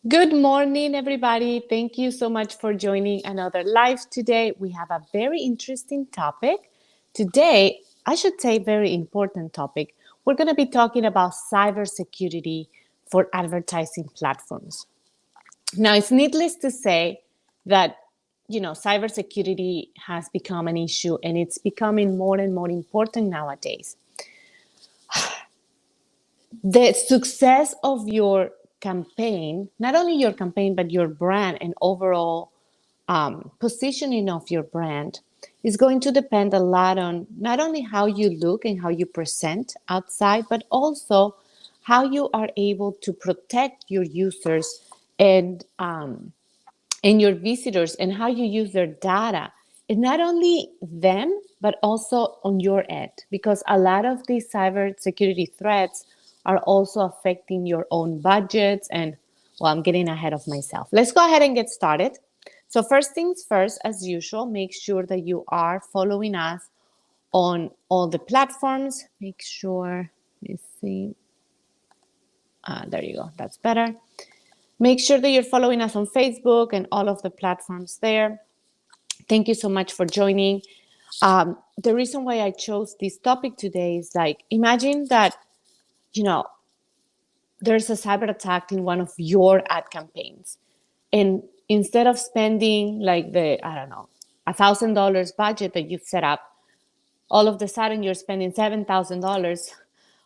Good morning, everybody. Thank you so much for joining another live today. We have a very interesting topic. Today, I should say, very important topic. We're going to be talking about cybersecurity for advertising platforms. Now, it's needless to say that cybersecurity has become an issue and it's becoming more and more important nowadays. The success of your campaign, not only your campaign, but your brand and overall positioning of your brand, is going to depend a lot on not only how you look and how you present outside, but also how you are able to protect your users and your visitors and how you use their data. And not only them, but also on your end, because a lot of these cybersecurity threats are also affecting your own budgets. And well, I'm getting ahead of myself. Let's go ahead and get started. So, first things first, as usual, make sure that you are following us on all the platforms. Make sure, let me see. There you go, that's better. Make sure that you're following us on Facebook and all of the platforms there. Thank you so much for joining. The reason why I chose this topic today is like, imagine that, you know, there's a cyber attack in one of your ad campaigns. And instead of spending like I don't know, $1,000 budget that you've set up, all of a sudden you're spending $7,000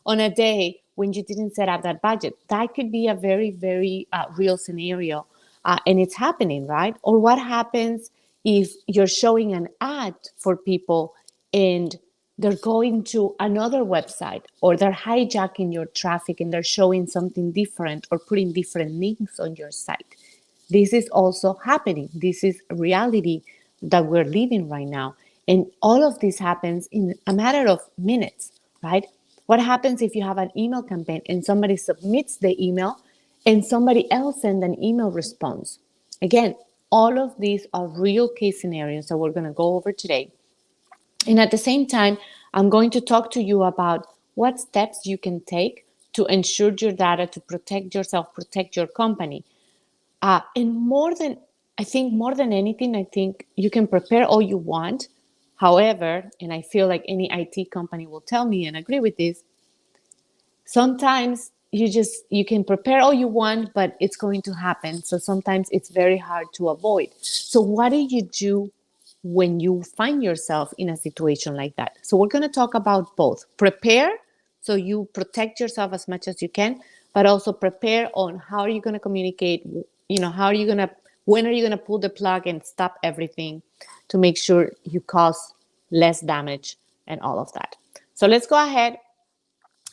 on a day when you didn't set up that budget. That could be a very, very real scenario. And it's happening, right? Or what happens if you're showing an ad for people and they're going to another website, or they're hijacking your traffic and they're showing something different or putting different links on your site. This is also happening. This is reality that we're living right now. And all of this happens in a matter of minutes, right? What happens if you have an email campaign and somebody submits the email and somebody else sends an email response? Again, all of these are real case scenarios that we're going to go over today. And at the same time, I'm going to talk to you about what steps you can take to ensure your data, to protect yourself, protect your company. And more than anything, I think you can prepare all you want. However, and I feel like any IT company will tell me and agree with this, sometimes you can prepare all you want, but it's going to happen. So sometimes it's very hard to avoid. So what do you do when you find yourself in a situation like that? So we're going to talk about both. Prepare, so you protect yourself as much as you can, but also prepare on how are you going to communicate, when are you going to pull the plug and stop everything to make sure you cause less damage and all of that. So let's go ahead.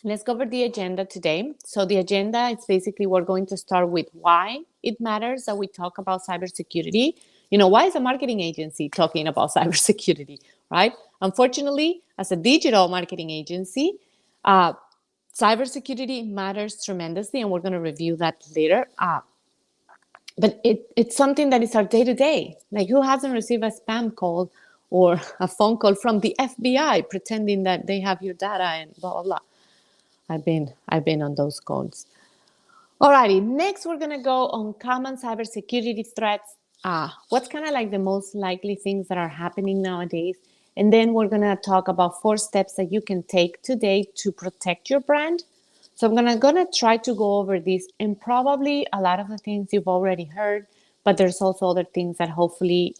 Let's cover the agenda today. So the agenda is basically we're going to start with why it matters that we talk about cybersecurity. Why is a marketing agency talking about cybersecurity, right? Unfortunately, as a digital marketing agency, cybersecurity matters tremendously, and we're going to review that later. But it's something that is our day-to-day. Like, who hasn't received a spam call or a phone call from the FBI pretending that they have your data and blah, blah, blah. I've been on those calls. Alrighty, next we're gonna go on common cybersecurity threats. What's kind of like the most likely things that are happening nowadays, and then we're gonna talk about 4 steps that you can take today to protect your brand. So I'm gonna try to go over this, and probably a lot of the things you've already heard, but there's also other things that hopefully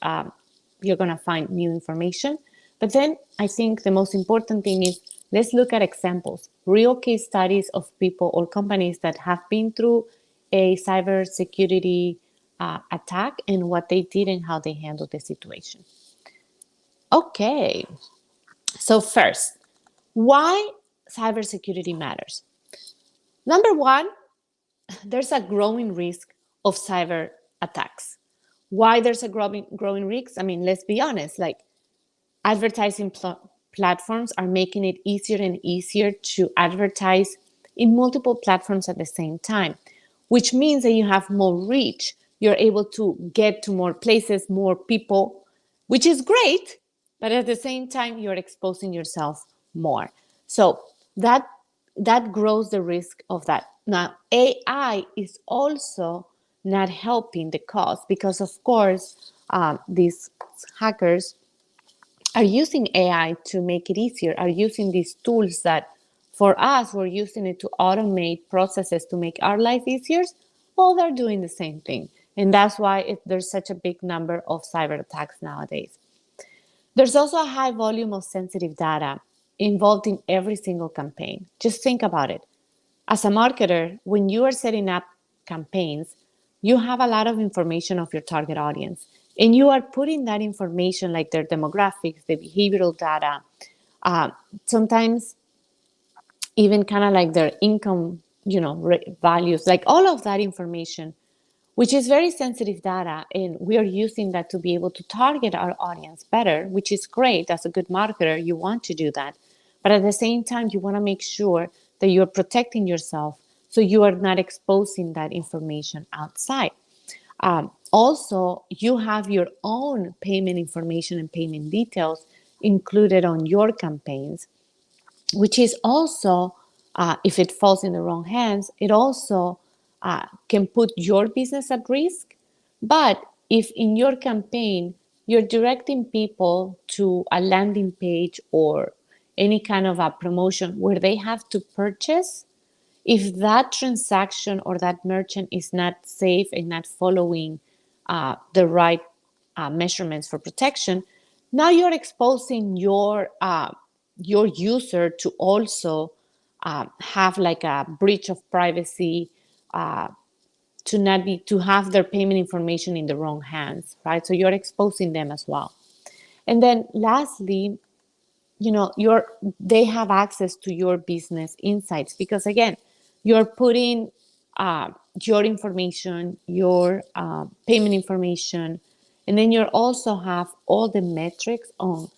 you're gonna find new information. But then I think the most important thing is let's look at examples, real case studies of people or companies that have been through a cybersecurity attack and what they did and how they handled the situation. Okay, so first, why cybersecurity matters. Number one, there's a growing risk of cyber attacks. Why there's a growing risk? I mean, let's be honest, like advertising platforms are making it easier and easier to advertise in multiple platforms at the same time, which means that you have more reach. You're able to get to more places, more people, which is great, but at the same time, you're exposing yourself more. So that grows the risk of that. Now, AI is also not helping the cause, because of course these hackers are using AI to make it easier, are using these tools that for us, we're using it to automate processes to make our life easier. Well, they're doing the same thing. And that's why there's such a big number of cyber attacks nowadays. There's also a high volume of sensitive data involved in every single campaign. Just think about it. As a marketer, when you are setting up campaigns, you have a lot of information of your target audience, and you are putting that information, like their demographics, the behavioral data, uh, sometimes even kind of like their income, values, like all of that information, which is very sensitive data, and we are using that to be able to target our audience better, which is great. As a good marketer, you want to do that, but at the same time, you want to make sure that you're protecting yourself so you are not exposing that information outside. Also, you have your own payment information and payment details included on your campaigns, which is also, if it falls in the wrong hands, it also can put your business at risk. But if in your campaign you're directing people to a landing page or any kind of a promotion where they have to purchase, if that transaction or that merchant is not safe and not following the right measurements for protection, now you're exposing your user to also have like a breach of privacy, to have their payment information in the wrong hands, right? So you're exposing them as well. And then lastly, they have access to your business insights, because again, you're putting uh, your information, your payment information, and then you also have all the metrics on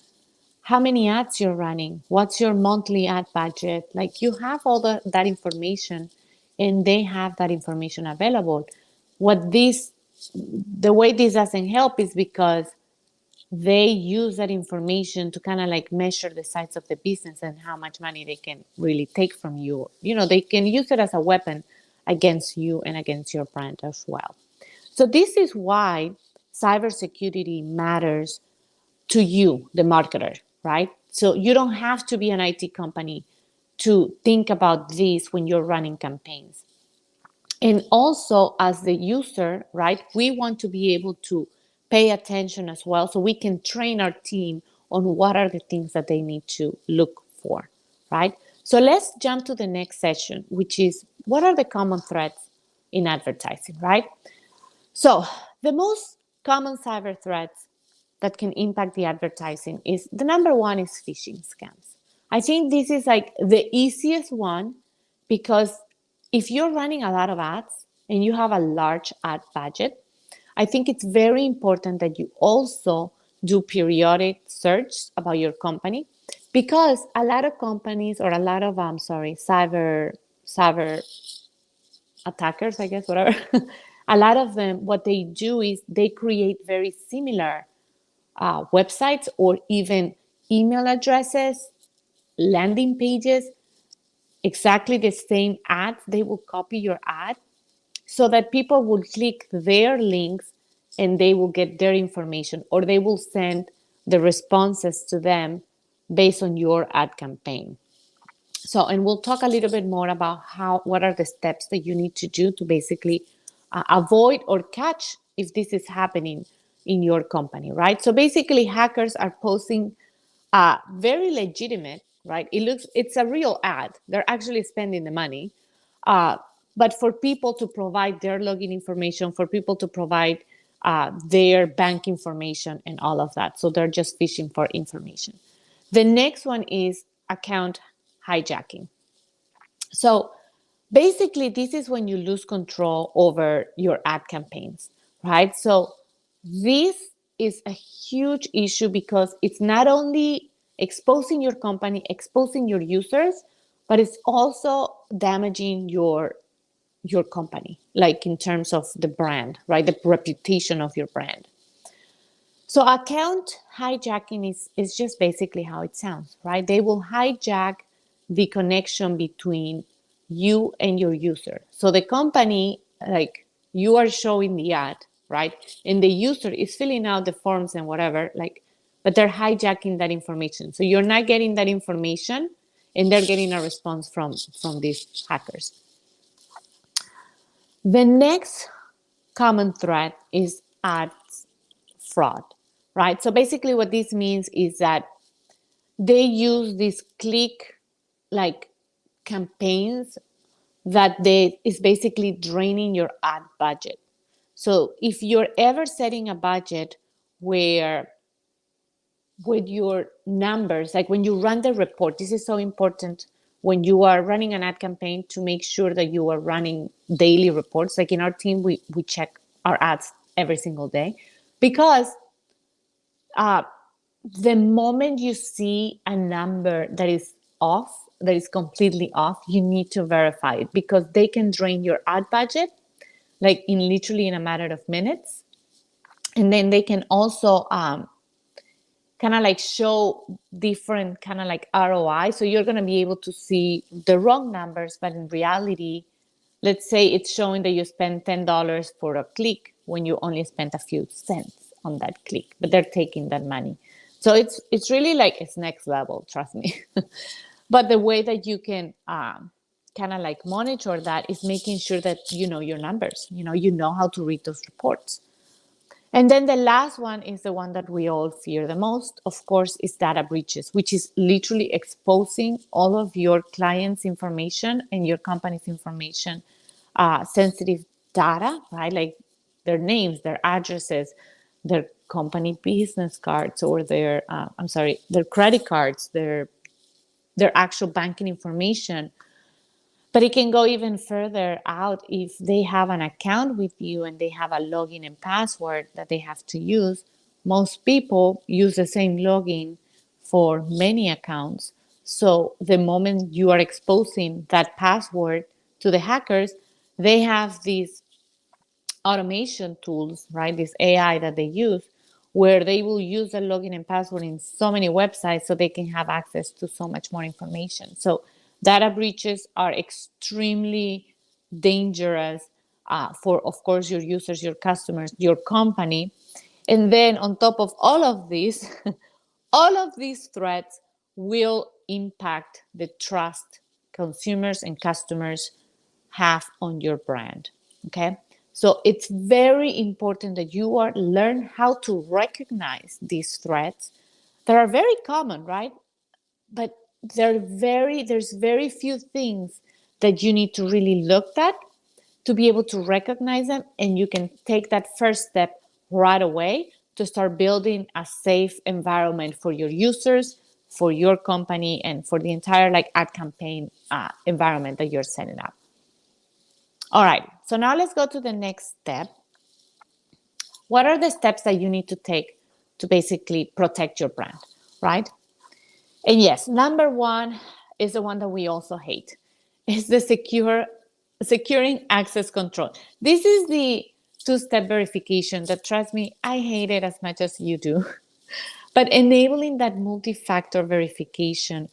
how many ads you're running, what's your monthly ad budget. Like, you have all that information, and they have that information available. The way this doesn't help is because they use that information to kind of like measure the size of the business and how much money they can really take from you. They can use it as a weapon against you and against your brand as well. So this is why cybersecurity matters to you, the marketer, right? So you don't have to be an IT company to think about this when you're running campaigns. And also, as the user, right, we want to be able to pay attention as well, so we can train our team on what are the things that they need to look for, right? So let's jump to the next session, which is what are the common threats in advertising, right? So the most common cyber threats that can impact the advertising is, the number one is phishing scams. I think this is like the easiest one, because if you're running a lot of ads and you have a large ad budget, I think it's very important that you also do periodic search about your company, because a lot of companies, or a lot of cyber attackers, I guess, whatever, a lot of them, what they do is they create very similar websites or even email addresses, landing pages, exactly the same ads. They will copy your ad so that people will click their links and they will get their information, or they will send the responses to them based on your ad campaign. So, and we'll talk a little bit more about what are the steps that you need to do to basically avoid or catch if this is happening in your company, right? So basically, hackers are posting very legitimate, right? It's a real ad. They're actually spending the money, uh, but for people to provide their login information, for people to provide their bank information and all of that. So they're just fishing for information. The next one is account hijacking. So basically, this is when you lose control over your ad campaigns, right? So this is a huge issue, because it's not only exposing your company, exposing your users, but it's also damaging your company, like in terms of the brand, right? The reputation of your brand. So account hijacking is just basically how it sounds, right? They will hijack the connection between you and your user. So the company, like, you are showing the ad, right? And the user is filling out the forms and whatever, like, but they're hijacking that information. So you're not getting that information, and they're getting a response from these hackers. The next common threat is ads fraud, right? So basically, what this means is that they use these click like campaigns that they is basically draining your ad budget. So if you're ever setting a budget where with your numbers, like when you run the report, this is so important when you are running an ad campaign to make sure that you are running daily reports. Like in our team, we check our ads every single day because uh, the moment you see a number that is off, that is completely off, you need to verify it because they can drain your ad budget like in literally in a matter of minutes. And then they can also kind of like show different kind of like ROI. So you're going to be able to see the wrong numbers, but in reality, let's say it's showing that you spent $10 for a click when you only spent a few cents on that click, but they're taking that money. So it's really like it's next level, trust me. But the way that you can kind of like monitor that is making sure that you know your numbers, you know how to read those reports. And then the last one is the one that we all fear the most, of course, is data breaches, which is literally exposing all of your clients' information and your company's information, sensitive data, right? Like their names, their addresses, their company business cards, or their credit cards, their actual banking information. But it can go even further out if they have an account with you and they have a login and password that they have to use. Most people use the same login for many accounts. So the moment you are exposing that password to the hackers, they have these automation tools, right? This AI that they use, where they will use the login and password in so many websites so they can have access to so much more information. So data breaches are extremely dangerous for, of course, your users, your customers, your company. And then on top of all of this, all of these threats will impact the trust consumers and customers have on your brand. Okay. So it's very important that you learn how to recognize these threats that are very common, right? But there's very few things that you need to really look at to be able to recognize them, and you can take that first step right away to start building a safe environment for your users, for your company, and for the entire like ad campaign environment that you're setting up. All right, so now let's go to the next step. What are the steps that you need to take to basically protect your brand, right? And yes, number one is the one that we also hate. It's the securing access control. This is the two-step verification that, trust me, I hate it as much as you do. But enabling that multi-factor verification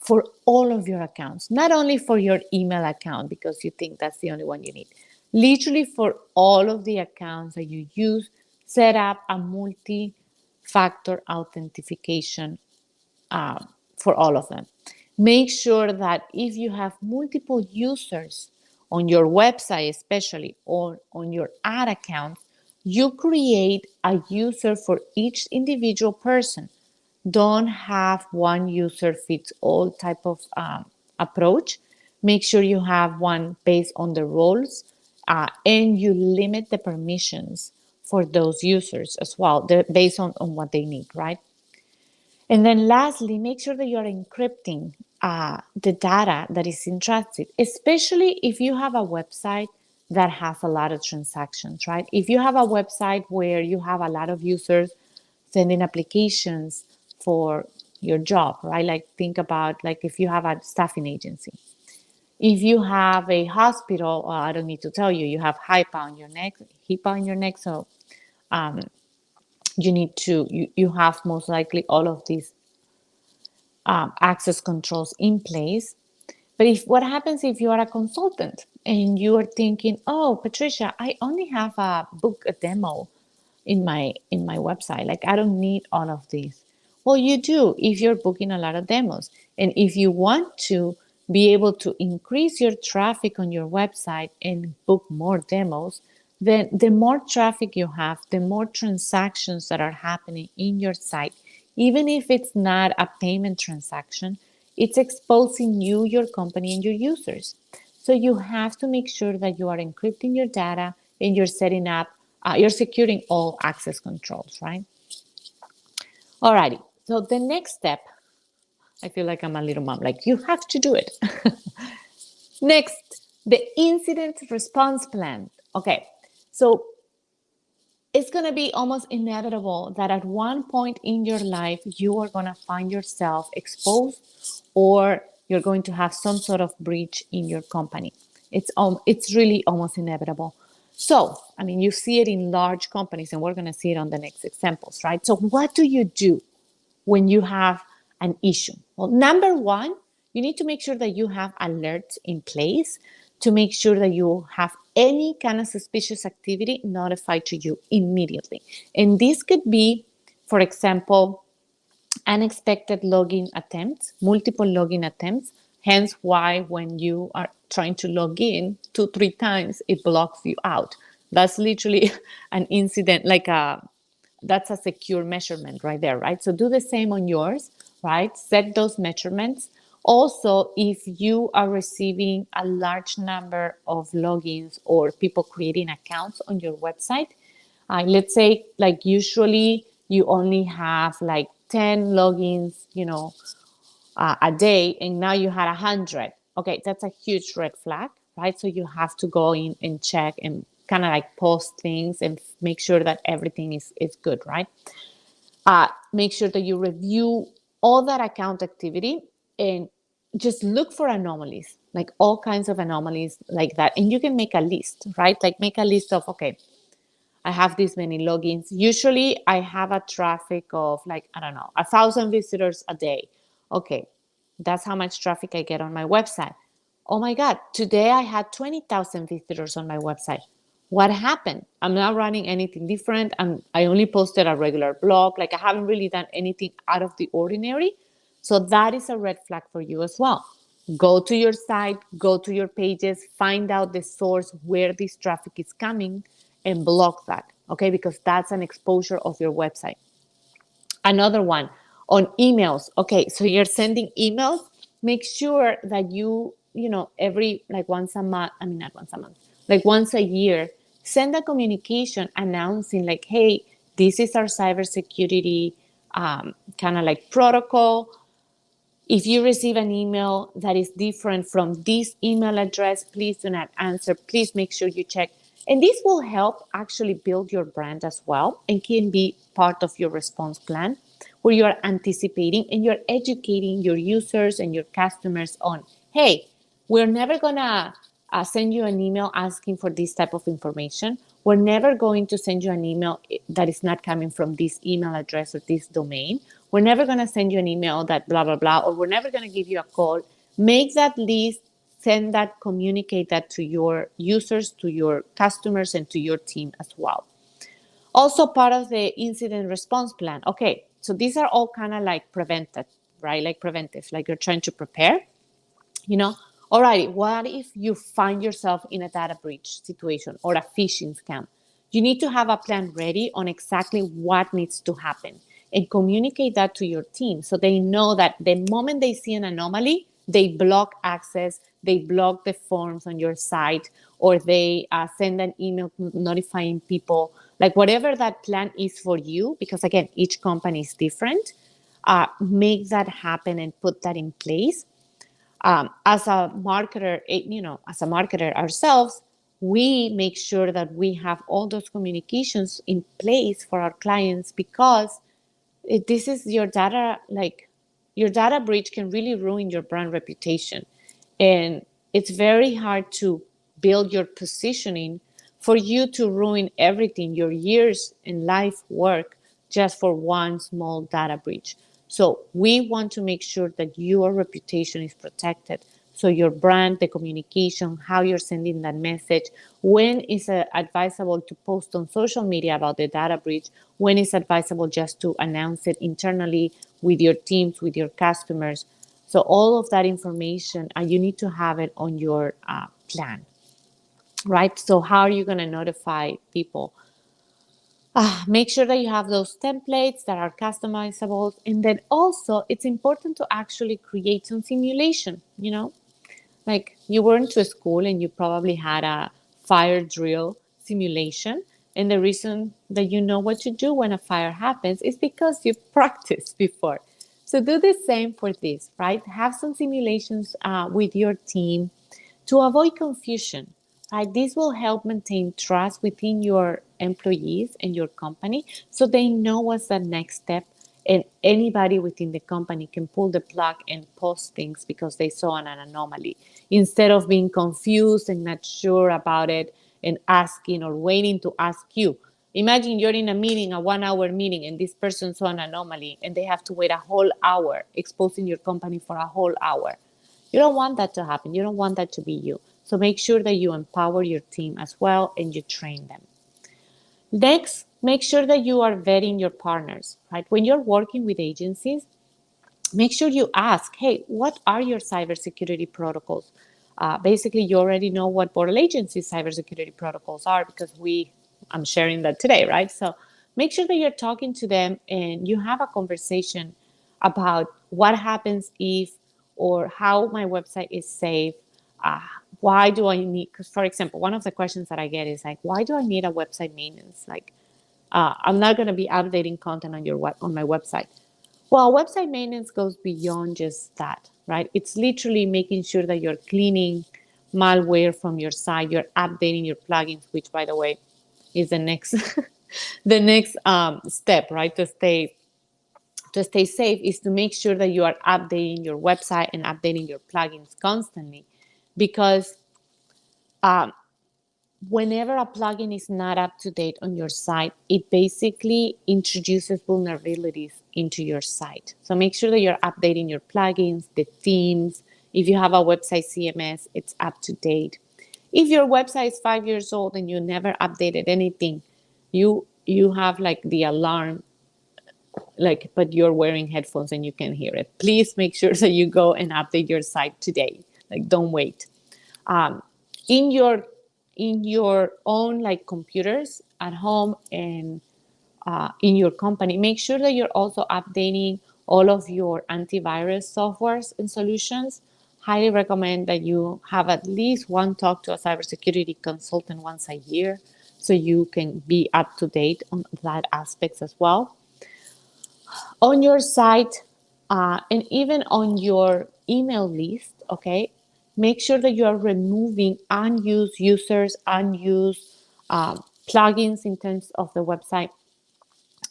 for all of your accounts, not only for your email account because you think that's the only one you need, literally for all of the accounts that you use, set up a multi-factor authentication for all of them. Make sure that if you have multiple users on your website, especially, or on your ad account, you create a user for each individual person. Don't have one user fits all type of approach. Make sure you have one based on the roles, and you limit the permissions for those users as well, based on what they need, right? And then lastly, make sure that you're encrypting the data that is entrusted, especially if you have a website that has a lot of transactions, right? If you have a website where you have a lot of users sending applications for your job, right? Like think about like if you have a staffing agency. If you have a hospital, well, I don't need to tell you, you have HIPAA on your neck, HIPAA on your neck. So you have most likely all of these access controls in place. But if what happens if you are a consultant and you are thinking, oh, Patricia, I only have a book a demo in my website. Like I don't need all of these. Well, you do if you're booking a lot of demos. And if you want to be able to increase your traffic on your website and book more demos, then the more traffic you have, the more transactions that are happening in your site, even if it's not a payment transaction, it's exposing you, your company, and your users. So you have to make sure that you are encrypting your data and you're setting up, you're securing all access controls, right? Alrighty. So the next step, I feel like I'm a little mom, like you have to do it. Next, the incident response plan. Okay. So it's going to be almost inevitable that at one point in your life, you are going to find yourself exposed or you're going to have some sort of breach in your company. It's really almost inevitable. So, I mean, you see it in large companies, and we're going to see it on the next examples, right? So, what do you do when you have an issue? Well, number one, you need to make sure that you have alerts in place to make sure that you have any kind of suspicious activity notified to you immediately. And this could be, for example, unexpected login attempts, multiple login attempts. Hence why when you are trying to log in 2-3 times, it blocks you out. That's literally an incident, that's a secure measurement right there, right? So do the same on yours, right? Set those measurements. Also, if you are receiving a large number of logins or people creating accounts on your website, let's say like usually you only have like 10 logins, a day, and now you had 100. Okay, that's a huge red flag, right? So you have to go in and check and kind of like post things and make sure that everything is good, right? Make sure that you review all that account activity and just look for anomalies, like all kinds of anomalies like that. And you can make a list, right? Like make a list of, okay, I have this many logins. Usually I have a traffic of like, I don't know, 1,000 visitors a day. Okay, that's how much traffic I get on my website. Oh my God, today I had 20,000 visitors on my website. What happened? I'm not running anything different. I only posted a regular blog. Like I haven't really done anything out of the ordinary. So that is a red flag for you as well. Go to your site, go to your pages, find out the source where this traffic is coming and block that, okay? Because that's an exposure of your website. Another one on emails. Okay, so you're sending emails. Make sure that every like once a month, I mean, not once a month, like once a year, send a communication announcing like, hey, this is our cybersecurity kind of like protocol. If you receive an email that is different from this email address, please do not answer. Please make sure you check. And this will help actually build your brand as well and can be part of your response plan where you are anticipating and you're educating your users and your customers on, hey, we're never going to send you an email asking for this type of information. We're never going to send you an email that is not coming from this email address or this domain. We're never going to send you an email that blah, blah, blah, or we're never going to give you a call. Make that list, send that, communicate that to your users, to your customers, and to your team as well. Also part of the incident response plan. Okay, so these are all kind of like preventive, right? Like preventive, like you're trying to prepare, you know. All right, what if you find yourself in a data breach situation or a phishing scam? You need to have a plan ready on exactly what needs to happen and communicate that to your team so they know that the moment they see an anomaly, they block access, they block the forms on your site, or they send an email notifying people, like whatever that plan is for you, because again, each company is different. Make that happen and put that in place. As a marketer, as a marketer ourselves, we make sure that we have all those communications in place for our clients because this is your data, like your data breach can really ruin your brand reputation. And it's very hard to build your positioning for you to ruin everything, your years in life work, just for one small data breach. So we want to make sure that your reputation is protected So your brand, the communication, how you're sending that message, when is advisable to post on social media about the data breach, when is advisable just to announce it internally with your teams, with your customers. So all of that information, you need to have it on your plan, right? So how are you going to notify people? Make sure that you have those templates that are customizable. And then also, it's important to actually create some simulation, like you went to school and you probably had a fire drill simulation. And the reason that you know what to do when a fire happens is because you've practiced before. So do the same for this, right? Have some simulations with your team to avoid confusion, right? This will help maintain trust within your employees and your company so they know what's the next step. And anybody within the company can pull the plug and post things because they saw an anomaly instead of being confused and not sure about it and asking or waiting to ask you. Imagine you're in a meeting, a 1 hour meeting, and this person saw an anomaly and they have to wait a whole hour, exposing your company for a whole hour. You don't want that to happen. You don't want that to be you. So make sure that you empower your team as well and you train them. Next, make sure that you are vetting your partners, right? When you're working with agencies, make sure you ask, hey, what are your cybersecurity protocols? Basically, you already know what Boral agency's cybersecurity protocols are because I'm sharing that today, right? So make sure that you're talking to them and you have a conversation about what happens if or how my website is safe. Uh, why do I need, because for example, one of the questions that I get is like, why do I need a website maintenance? Like, I'm not going to be updating content on my website. Well, website maintenance goes beyond just that, right? It's literally making sure that you're cleaning malware from your site, you're updating your plugins, which, by the way, is the next the next step, right? To stay safe is to make sure that you are updating your website and updating your plugins constantly, because um, whenever a plugin is not up to date on your site, it basically introduces vulnerabilities into your site. So make sure that you're updating your plugins, the themes. If you have a website CMS, it's up to date. If your website is 5 years old and you never updated anything, you have like the alarm, like, but you're wearing headphones and you can hear it. Please make sure that you go and update your site today. Like, don't wait. um, in your own like computers at home and in your company, make sure that you're also updating all of your antivirus softwares and solutions. Highly recommend that you have at least one talk to a cybersecurity consultant once a year so you can be up to date on that aspects as well. On your site and even on your email list, okay, make sure that you are removing unused users, unused plugins in terms of the website.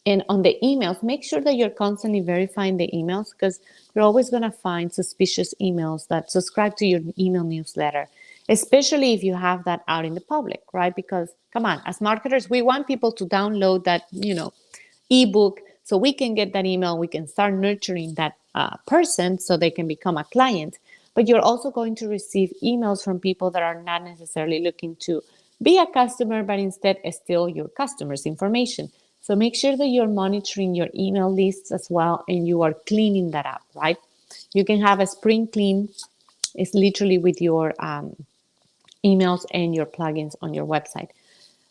And on the emails, make sure that you're constantly verifying the emails, because you're always going to find suspicious emails that subscribe to your email newsletter, especially if you have that out in the public, right? Because come on, as marketers, we want people to download that, ebook so we can get that email, we can start nurturing that person so they can become a client. But you're also going to receive emails from people that are not necessarily looking to be a customer, but instead steal your customers' information. So make sure that you're monitoring your email lists as well and you are cleaning that up, right? You can have a spring clean. It's literally with your emails and your plugins on your website.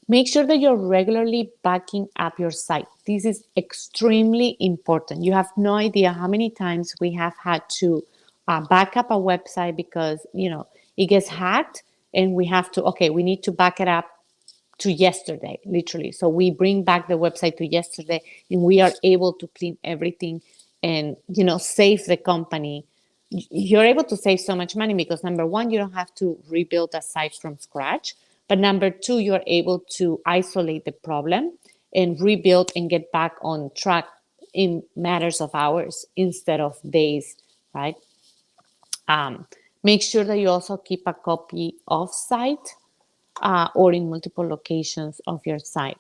Make sure that you're regularly backing up your site. This is extremely important. You have no idea how many times we have had to back up a website because, it gets hacked and we need to back it up to yesterday, literally. So we bring back the website to yesterday and we are able to clean everything and, save the company. You're able to save so much money because number one, you don't have to rebuild a site from scratch. But number two, you're able to isolate the problem and rebuild and get back on track in matters of hours instead of days, right? Make sure that you also keep a copy off site or in multiple locations of your site.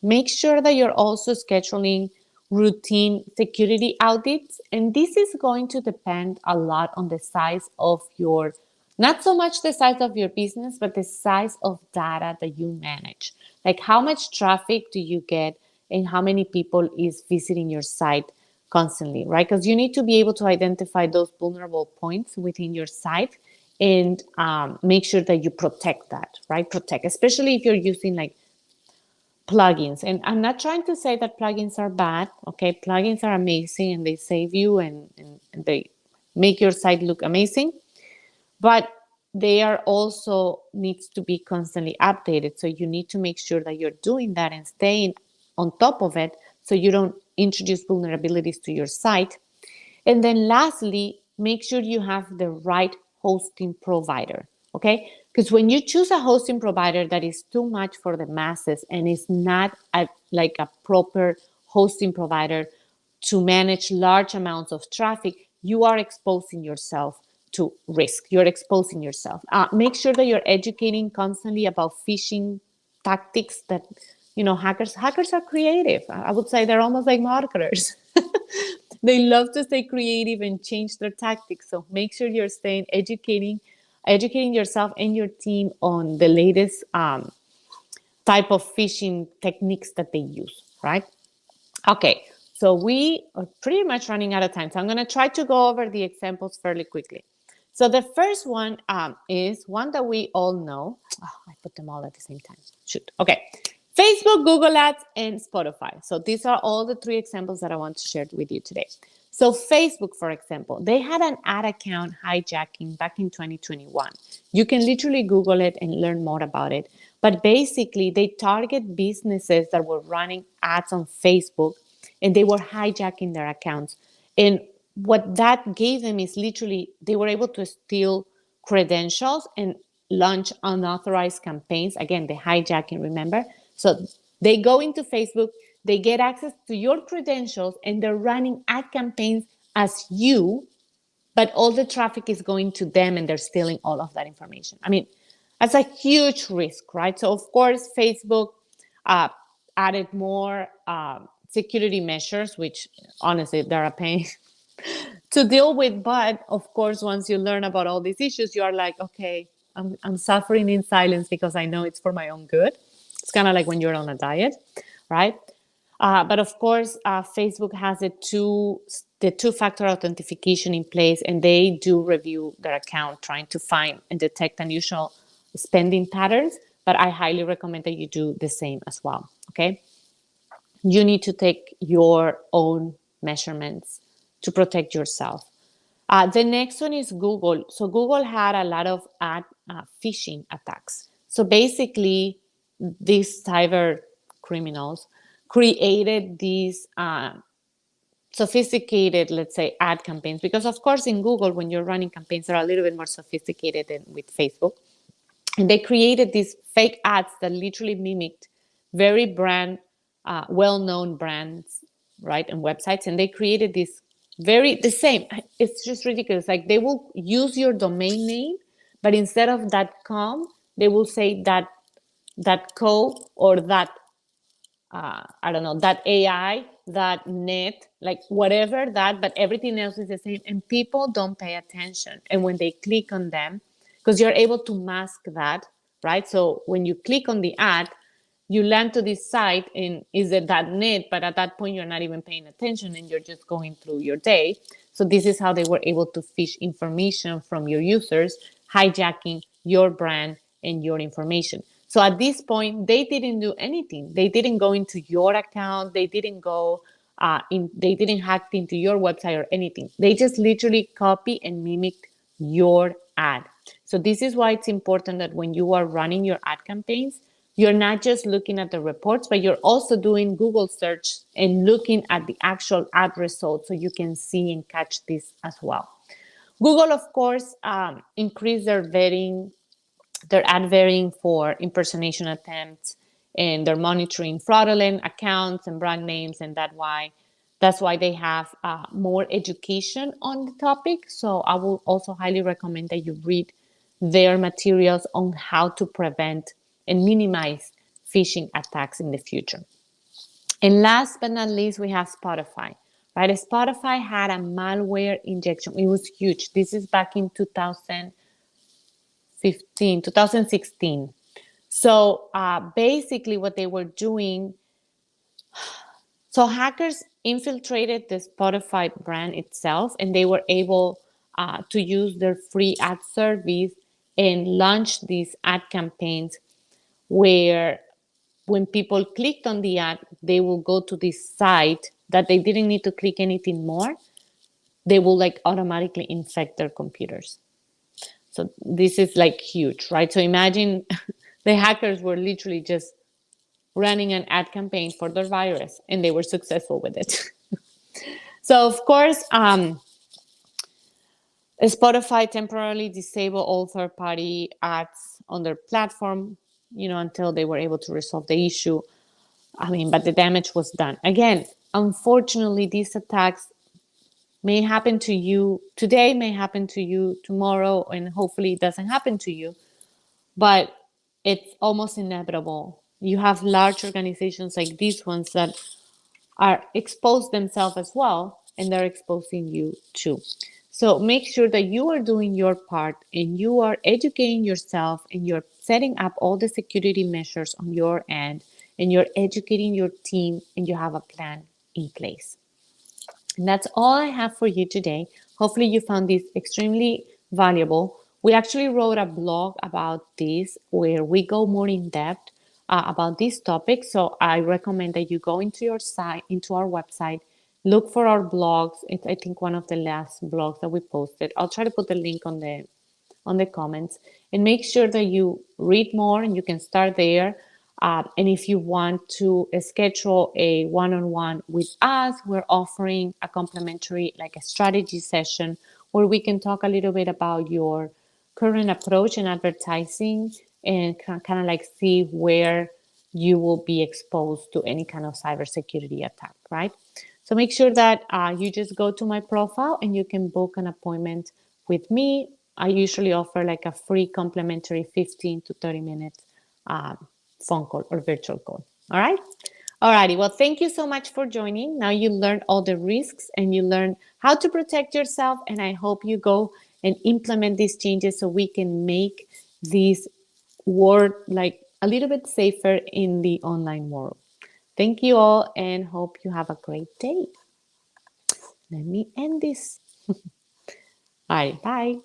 Make sure that you're also scheduling routine security audits. And this is going to depend a lot on the size of your, not so much the size of your business, but the size of data that you manage. Like how much traffic do you get and how many people is visiting your site constantly, right? Because you need to be able to identify those vulnerable points within your site and make sure that you protect that, right? Protect, especially if you're using like plugins. And I'm not trying to say that plugins are bad, okay? Plugins are amazing and they save you and they make your site look amazing, but they are also needs to be constantly updated. So you need to make sure that you're doing that and staying on top of it so you don't introduce vulnerabilities to your site. And then lastly, make sure you have the right hosting provider, okay? Because when you choose a hosting provider that is too much for the masses and is not like a proper hosting provider to manage large amounts of traffic, you are exposing yourself to risk. You're exposing yourself. Make sure that you're educating constantly about phishing tactics that, hackers are creative. I would say they're almost like marketers. They love to stay creative and change their tactics. So make sure you're staying educating yourself and your team on the latest type of phishing techniques that they use, right? Okay, so we are pretty much running out of time. So I'm going to try to go over the examples fairly quickly. So the first one is one that we all know. Oh, I put them all at the same time. Shoot. Okay. Facebook, Google Ads, and Spotify. So these are all the three examples that I want to share with you today. So Facebook, for example, they had an ad account hijacking back in 2021. You can literally Google it and learn more about it. But basically, they target businesses that were running ads on Facebook and they were hijacking their accounts. And what that gave them is literally they were able to steal credentials and launch unauthorized campaigns. Again, the hijacking, remember? So they go into Facebook, they get access to your credentials, and they're running ad campaigns as you, but all the traffic is going to them and they're stealing all of that information. I mean, that's a huge risk, right? So, of course, Facebook uh, added more security measures, which honestly, they're a pain to deal with. But of course, once you learn about all these issues, you are like, okay, I'm suffering in silence because I know it's for my own good. It's kind of like when you're on a diet, right? But of course, Facebook has the two-factor authentication in place, and they do review their account, trying to find and detect unusual spending patterns. But I highly recommend that you do the same as well. Okay, you need to take your own measurements to protect yourself. The next one is Google. So Google had a lot of phishing attacks. So basically, these cyber criminals created these sophisticated, let's say, ad campaigns. Because of course, in Google, when you're running campaigns, they're a little bit more sophisticated than with Facebook. And they created these fake ads that literally mimicked very well-known brands, right, and websites. And they created this the same. It's just ridiculous. Like they will use your domain name, but instead of .com, they will say that .co or that I don't know, that AI, that net, like whatever that, but everything else is the same. And people don't pay attention. And when they click on them, because you're able to mask that, right? So when you click on the ad, you land to this site and is it that net, but at that point you're not even paying attention and you're just going through your day. So this is how they were able to fish information from your users, hijacking your brand and your information. So at this point, they didn't do anything. They didn't go into your account. They didn't go they didn't hack into your website or anything. They just literally copy and mimicked your ad. So this is why it's important that when you are running your ad campaigns, you're not just looking at the reports, but you're also doing Google search and looking at the actual ad results so you can see and catch this as well. Google, of course, increased their ad vetting for impersonation attempts, and they're monitoring fraudulent accounts and brand names, and that's why they have more education on the topic. So I will also highly recommend that you read their materials on how to prevent and minimize phishing attacks in the future. And last but not least, we have Spotify, right? Spotify had a malware injection. It was huge. This is back in 2015, 2016. So basically, what they were doing, so hackers infiltrated the Spotify brand itself, and they were able to use their free ad service and launch these ad campaigns where when people clicked on the ad, they will go to this site that they didn't need to click anything more. They will like automatically infect their computers. So this is like huge, right? So imagine the hackers were literally just running an ad campaign for their virus and they were successful with it. So of course, Spotify temporarily disabled all third-party ads on their platform, until they were able to resolve the issue. I mean, but the damage was done. Again, unfortunately, these attacks may happen to you today, may happen to you tomorrow, and hopefully it doesn't happen to you. But it's almost inevitable. You have large organizations like these ones that are exposed themselves as well, and they're exposing you too. So make sure that you are doing your part and you are educating yourself and you're setting up all the security measures on your end and you're educating your team and you have a plan in place. And that's all I have for you today. Hopefully, you found this extremely valuable. We actually wrote a blog about this where we go more in depth about this topic. So I recommend that you go into your site, into our website, look for our blogs. It's, I think, one of the last blogs that we posted. I'll try to put the link on the comments and make sure that you read more and you can start there. And if you want to schedule a one-on-one with us, we're offering a complimentary, like a strategy session where we can talk a little bit about your current approach in advertising and kind of like see where you will be exposed to any kind of cybersecurity attack, right? So make sure that you just go to my profile and you can book an appointment with me. I usually offer like a free complimentary 15 to 30 minutes phone call or virtual call. All right. Alrighty. Well, thank you so much for joining. Now you learned all the risks and you learn how to protect yourself. And I hope you go and implement these changes so we can make this world like a little bit safer in the online world. Thank you all and hope you have a great day. Let me end this. All right. Bye.